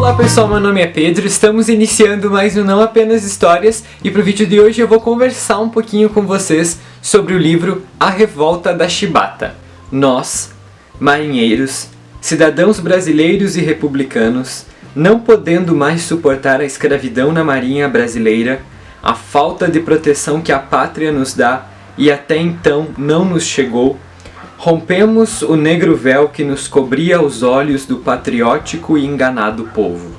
Olá pessoal, meu nome é Pedro, estamos iniciando mais um Não Apenas Histórias e para o vídeo de hoje eu vou conversar um pouquinho com vocês sobre o livro A Revolta da Chibata. Nós, marinheiros, cidadãos brasileiros e republicanos, não podendo mais suportar a escravidão na marinha brasileira, a falta de proteção que a pátria nos dá e até então não nos chegou, rompemos o negro véu que nos cobria os olhos do patriótico e enganado povo.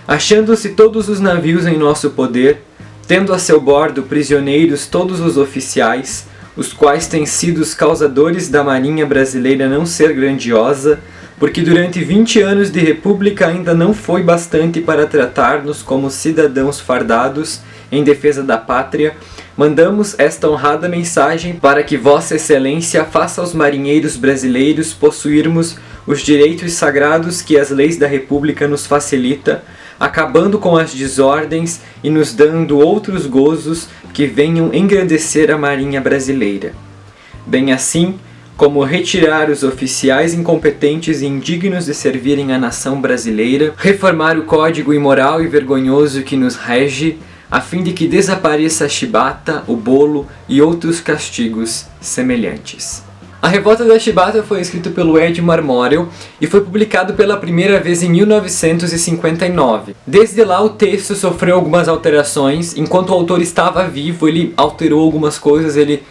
Achando-se todos os navios em nosso poder, tendo a seu bordo prisioneiros todos os oficiais, os quais têm sido os causadores da marinha brasileira não ser grandiosa, porque durante 20 anos de república ainda não foi bastante para tratar-nos como cidadãos fardados em defesa da pátria, mandamos esta honrada mensagem para que Vossa Excelência faça aos marinheiros brasileiros possuirmos os direitos sagrados que as leis da República nos facilita, acabando com as desordens e nos dando outros gozos que venham engrandecer a marinha brasileira. Bem assim, como retirar os oficiais incompetentes e indignos de servirem à nação brasileira, reformar o código imoral e vergonhoso que nos rege, a fim de que desapareça a chibata, o bolo e outros castigos semelhantes. A Revolta da Chibata foi escrito pelo Edmar Morel e foi publicado pela primeira vez em 1959. Desde lá o texto sofreu algumas alterações. Enquanto o autor estava vivo, ele alterou algumas coisas, ele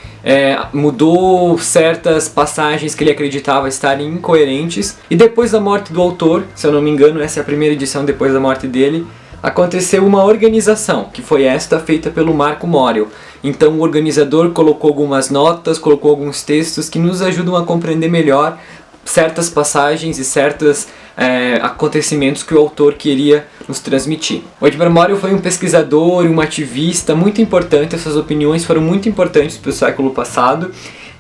mudou certas passagens que ele acreditava estarem incoerentes. E depois da morte do autor, se eu não me engano, essa é a primeira edição depois da morte dele, aconteceu uma organização, que foi esta feita pelo Marco Morel. Então o organizador colocou algumas notas, colocou alguns textos que nos ajudam a compreender melhor certas passagens e certos acontecimentos que o autor queria nos transmitir. O Edmar Morel foi um pesquisador, um ativista muito importante, essas opiniões foram muito importantes para o século passado,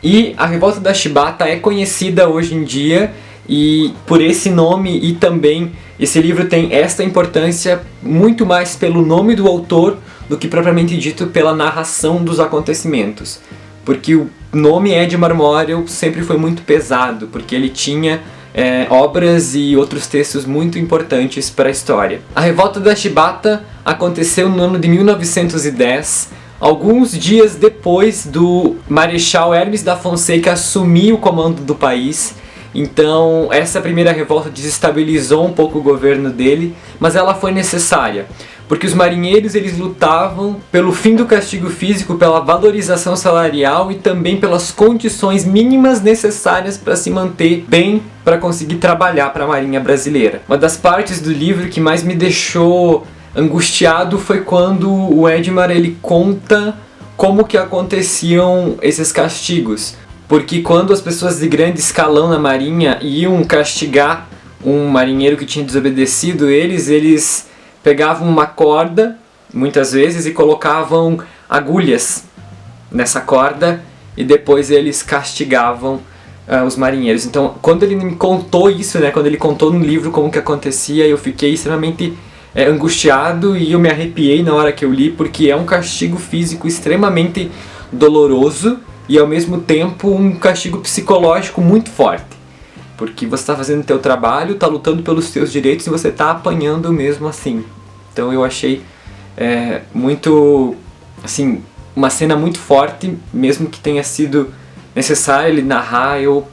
e a Revolta da Chibata é conhecida hoje em dia e por esse nome, e também esse livro tem esta importância muito mais pelo nome do autor do que propriamente dito pela narração dos acontecimentos. Porque o nome Edmar Morel sempre foi muito pesado, porque ele tinha obras e outros textos muito importantes para a história. A Revolta da Chibata aconteceu no ano de 1910, alguns dias depois do Marechal Hermes da Fonseca assumir o comando do país. Então essa primeira revolta desestabilizou um pouco o governo dele, mas ela foi necessária, porque os marinheiros eles lutavam pelo fim do castigo físico, pela valorização salarial e também pelas condições mínimas necessárias para se manter bem, para conseguir trabalhar para a marinha brasileira. Uma das partes do livro que mais me deixou angustiado foi quando o Edmar ele conta como que aconteciam esses castigos. Porque quando as pessoas de grande escalão na marinha iam castigar um marinheiro que tinha desobedecido eles pegavam uma corda, muitas vezes, e colocavam agulhas nessa corda e depois eles castigavam os marinheiros. Então, quando ele me contou isso, quando ele contou no livro como que acontecia, eu fiquei extremamente angustiado e eu me arrepiei na hora que eu li, porque é um castigo físico extremamente doloroso e ao mesmo tempo um castigo psicológico muito forte, porque você está fazendo o teu trabalho, está lutando pelos teus direitos e você está apanhando mesmo assim. Então eu achei muito, assim, uma cena muito forte, mesmo que tenha sido necessário ele narrar, eu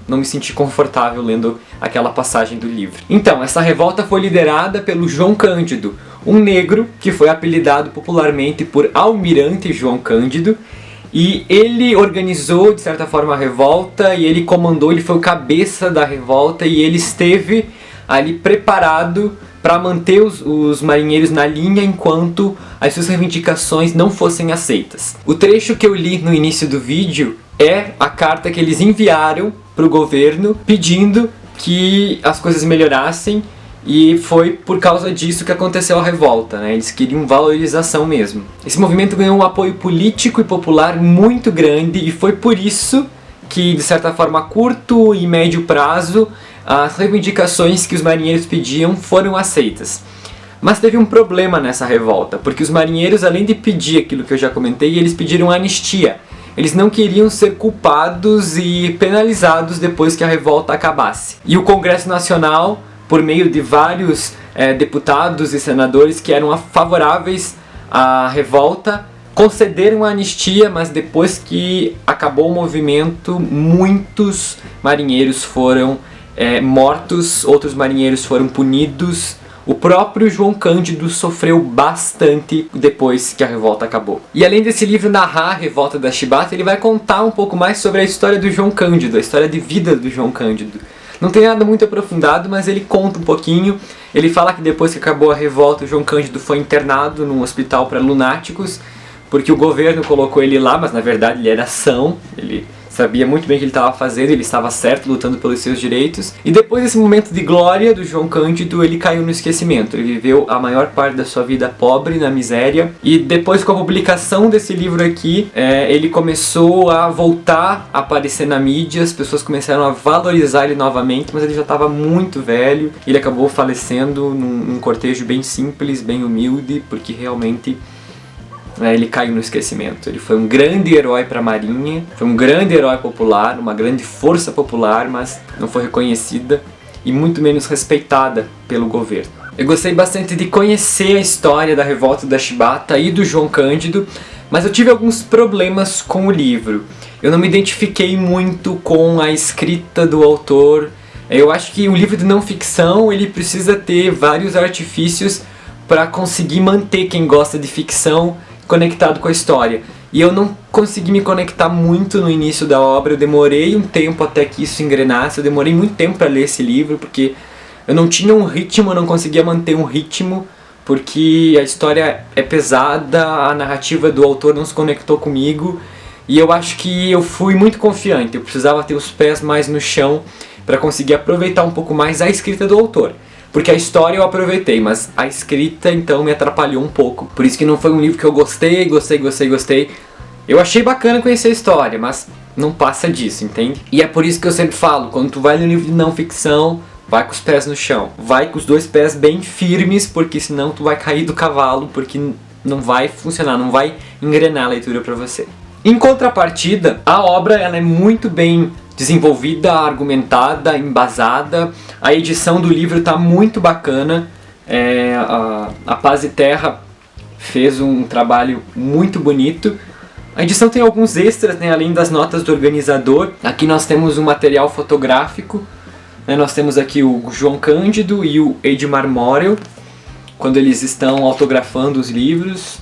não me senti confortável lendo aquela passagem do livro. Então, essa revolta foi liderada pelo João Cândido, um negro que foi apelidado popularmente por Almirante João Cândido. E ele organizou, de certa forma, a revolta, e ele comandou, ele foi o cabeça da revolta, e ele esteve ali preparado para manter os marinheiros na linha enquanto as suas reivindicações não fossem aceitas. O trecho que eu li no início do vídeo é a carta que eles enviaram para o governo pedindo que as coisas melhorassem, e foi por causa disso que aconteceu a revolta, Eles queriam valorização mesmo. Esse movimento ganhou um apoio político e popular muito grande, e foi por isso que, de certa forma, a curto e médio prazo, as reivindicações que os marinheiros pediam foram aceitas. Mas teve um problema nessa revolta, porque os marinheiros, além de pedir aquilo que eu já comentei, eles pediram anistia. Eles não queriam ser culpados e penalizados depois que a revolta acabasse. E o Congresso Nacional, por meio de vários deputados e senadores que eram favoráveis à revolta concederam a anistia, mas depois que acabou o movimento, muitos marinheiros foram mortos, outros marinheiros foram punidos. O próprio João Cândido sofreu bastante depois que a revolta acabou. E além desse livro narrar a revolta da Chibata, ele vai contar um pouco mais sobre a história do João Cândido, a história de vida do João Cândido. Não tem nada muito aprofundado, mas ele conta um pouquinho. Ele fala que depois que acabou a revolta, o João Cândido foi internado num hospital para lunáticos, porque o governo colocou ele lá, mas na verdade ele era são, ele sabia muito bem o que ele estava fazendo, ele estava certo, lutando pelos seus direitos. E depois desse momento de glória do João Cândido, ele caiu no esquecimento. Ele viveu a maior parte da sua vida pobre, na miséria. E depois, com a publicação desse livro aqui, ele começou a voltar a aparecer na mídia, as pessoas começaram a valorizar ele novamente, mas ele já estava muito velho. Ele acabou falecendo num cortejo bem simples, bem humilde, porque realmente ele caiu no esquecimento. Ele foi um grande herói para a Marinha, foi um grande herói popular, uma grande força popular, mas não foi reconhecida e muito menos respeitada pelo governo. Eu gostei bastante de conhecer a história da revolta da Chibata e do João Cândido, mas eu tive alguns problemas com o livro. Eu não me identifiquei muito com a escrita do autor. Eu acho que um livro de não ficção ele precisa ter vários artifícios para conseguir manter quem gosta de ficção conectado com a história. E eu não consegui me conectar muito no início da obra, eu demorei um tempo até que isso engrenasse, eu demorei muito tempo para ler esse livro, porque eu não tinha um ritmo, eu não conseguia manter um ritmo, porque a história é pesada, a narrativa do autor não se conectou comigo, e eu acho que eu fui muito confiante, eu precisava ter os pés mais no chão para conseguir aproveitar um pouco mais a escrita do autor. Porque a história eu aproveitei, mas a escrita então me atrapalhou um pouco. Por isso que não foi um livro que eu gostei. Eu achei bacana conhecer a história, mas não passa disso, entende? E é por isso que eu sempre falo, quando tu vai ler um livro de não ficção, vai com os pés no chão. Vai com os dois pés bem firmes, porque senão tu vai cair do cavalo, porque não vai funcionar, não vai engrenar a leitura pra você. Em contrapartida, a obra ela é muito bem desenvolvida, argumentada, embasada. A edição do livro está muito bacana. A Paz e Terra fez um trabalho muito bonito. A edição tem alguns extras, né, além das notas do organizador. Aqui nós temos um material fotográfico. Nós temos aqui o João Cândido e o Edmar Morel, quando eles estão autografando os livros.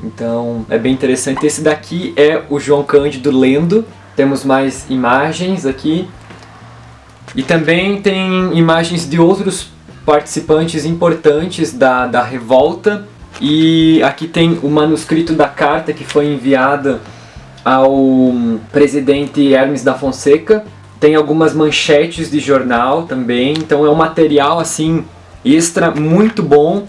Então é bem interessante. Esse daqui é o João Cândido lendo. Temos mais imagens aqui. E também tem imagens de outros participantes importantes da revolta. E aqui tem o manuscrito da carta que foi enviada ao presidente Hermes da Fonseca. Tem algumas manchetes de jornal também. Então é um material assim extra muito bom.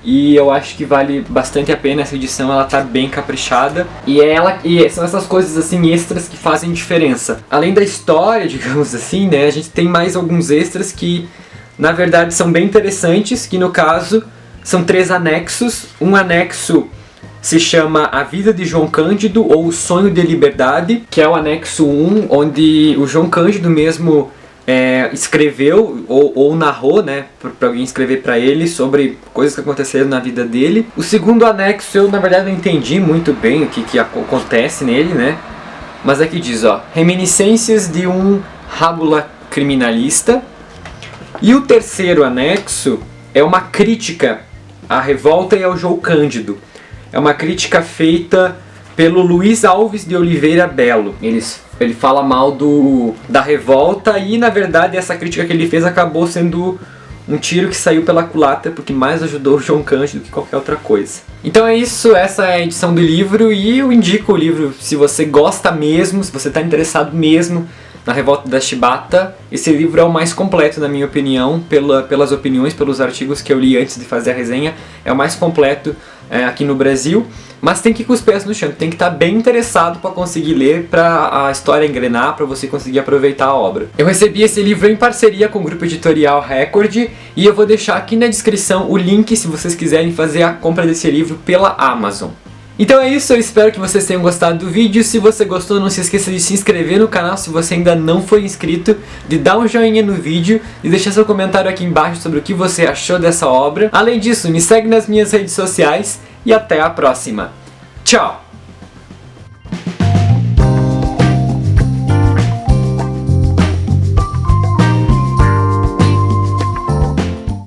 E eu acho que vale bastante a pena essa edição, ela tá bem caprichada. E são essas coisas assim extras que fazem diferença. Além da história, digamos assim, né, a gente tem mais alguns extras que na verdade são bem interessantes, que no caso são 3 anexos. Um anexo se chama A Vida de João Cândido ou O Sonho de Liberdade, que é o anexo 1, onde o João Cândido mesmo escreveu ou narrou, né, para alguém escrever para ele sobre coisas que aconteceram na vida dele. O segundo anexo eu na verdade não entendi muito bem o que acontece nele, né, mas aqui diz, ó, reminiscências de um rábula criminalista. E o terceiro anexo é uma crítica à revolta e ao João Cândido. É uma crítica feita pelo Luiz Alves de Oliveira Belo. Ele fala mal da revolta e, na verdade, essa crítica que ele fez acabou sendo um tiro que saiu pela culatra, porque mais ajudou o João Cândido que qualquer outra coisa. Então é isso, essa é a edição do livro e eu indico o livro se você gosta mesmo, se você está interessado mesmo na revolta da Chibata. Esse livro é o mais completo, na minha opinião, pelas opiniões, pelos artigos que eu li antes de fazer a resenha. É o mais completo aqui no Brasil. Mas tem que ir com os pés no chão, tem que estar bem interessado para conseguir ler, para a história engrenar, para você conseguir aproveitar a obra. Eu recebi esse livro em parceria com o grupo editorial Record e eu vou deixar aqui na descrição o link se vocês quiserem fazer a compra desse livro pela Amazon. Então é isso, eu espero que vocês tenham gostado do vídeo. Se você gostou, não se esqueça de se inscrever no canal se você ainda não for inscrito, de dar um joinha no vídeo e deixar seu comentário aqui embaixo sobre o que você achou dessa obra. Além disso, me segue nas minhas redes sociais e até a próxima. Tchau!